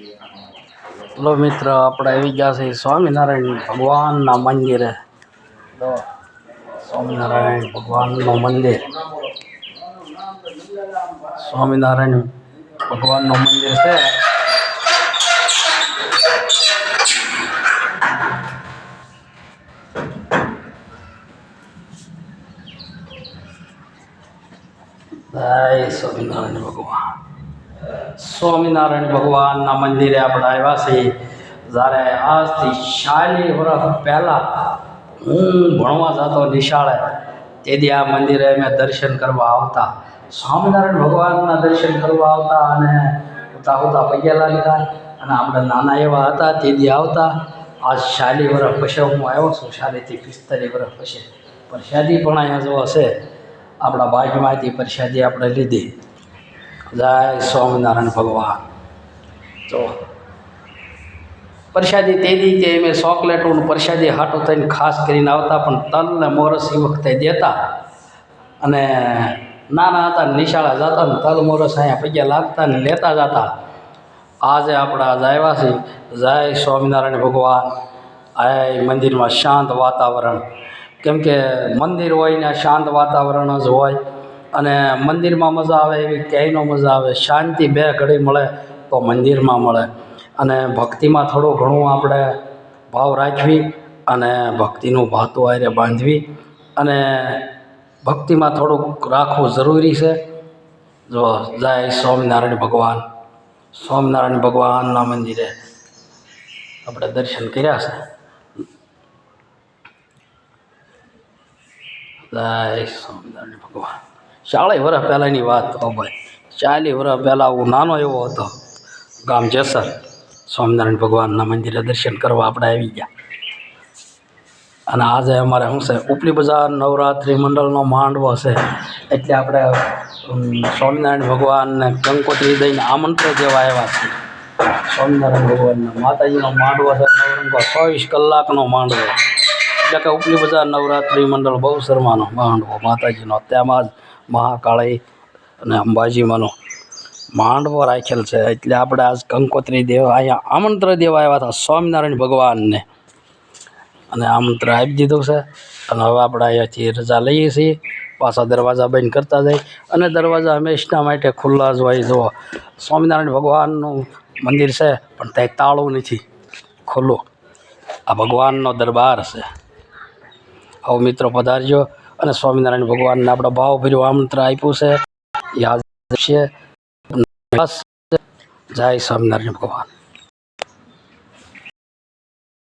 Hello મિત્ર, આપણે આવી ગયા છે સ્વામિનારાયણ ભગવાનના મંદિરે. તો સ્વામિનારાયણ ભગવાનનું મંદિર, સ્વામિનારાયણ ભગવાનનું મંદિર છે. જય સ્વામિનારાયણ ભગવાન. સ્વામિનારાયણ ભગવાનના મંદિરે આપણે આવ્યા છીએ. જ્યારે આજથી 40 વર્ષ પહેલાં હું ભણવા જતો નિશાળે, તેથી આ મંદિરે અમે દર્શન કરવા આવતા. સ્વામિનારાયણ ભગવાનના દર્શન કરવા આવતા અને ઉતા પગે લાગતા. અને આપણે નાના એવા હતા તેથી આવતા. આજ 40 વર્ષ પછી હું આવ્યો છું. 40 થી 45 વર્ષ પછી પ્રસાદી પણ અહીંયા જો હશે. આપણા બાજુમાંથી પ્રસાદી આપણે લીધી. જય સ્વામિનારાયણ ભગવાન. જો પ્રસાદી તેથી કે અમે ચોકલેટોનું પ્રસાદી હાટું થઈને ખાસ કરીને આવતા, પણ તલ ને મોરસ એ વખતે દેતા. અને નાના હતા નિશાળા જતા ને તલ મોરસ અહીંયા પગે લાગતા ને લેતા જતા. આજે આપણે આજ આવ્યા છીએ. જય સ્વામિનારાયણ ભગવાન. આ મંદિરમાં શાંત વાતાવરણ, કેમ કે મંદિર હોય ને શાંત વાતાવરણ જ હોય. અને મંદિરમાં મજા આવે એવી ક્યાંય મજા આવે. શાંતિ બે ઘડી મળે તો મંદિરમાં મળે. અને ભક્તિમાં થોડું ઘણું આપણે ભાવ રાખવી અને ભક્તિનું ભાતું આરે બાંધવી અને ભક્તિમાં થોડુંક રાખવું જરૂરી છે. જો જય સ્વામિનારાયણ ભગવાન. સ્વામિનારાયણ ભગવાનના મંદિરે આપણે દર્શન કર્યા છે. જય સ્વામિનારાયણ ભગવાન. 40 વર્ષ પહેલાંની વાત. હો ભાઈ, 40 વર્ષ પહેલાં હું નાનો એવો હતો. ગામ જેસર સ્વામિનારાયણ ભગવાનના મંદિરે દર્શન કરવા આપણે આવી ગયા. અને આજે અમારે શું છે, ઉપલી બજાર નવરાત્રિ મંડળનો માંડવો છે. એટલે આપણે સ્વામિનારાયણ ભગવાનને કંકોત્રી દઈને આમંત્રણ દેવા આવ્યા છીએ. સ્વામિનારાયણ ભગવાનના માતાજીનો માંડવો છે. નવરંગો 24 કલાકનો માંડવો. એટલે કે ઉપલી બજાર નવરાત્રિ મંડળ બહુ શર્માનો માંડવો માતાજીનો. તેમાં જ મહાકાળી અને અંબાજીમાંનો માંડવો રાખેલ છે. એટલે આપણે આજ કંકોત્રી દેવા અહીંયા આમંત્રણ દેવા આવ્યા હતા સ્વામિનારાયણ ભગવાનને. અને આમંત્રણ આપી દીધું છે. અને હવે આપણે અહીંયાથી રજા લઈએ છીએ. પાછા દરવાજા બંધ કરતા જાય. અને દરવાજા હંમેશના માટે ખુલ્લા જ હોય. જુઓ, સ્વામિનારાયણ ભગવાનનું મંદિર છે પણ ત્યાં તાળું નથી, ખુલ્લું. આ ભગવાનનો દરબાર છે. હવે મિત્રો પધારજો. અને સ્વામિનારાયણ ભગવાનને આપણે ભાવભર્યું આમંત્રણ આપ્યું છે. યાદ છે. જય સ્વામિનારાયણ ભગવાન.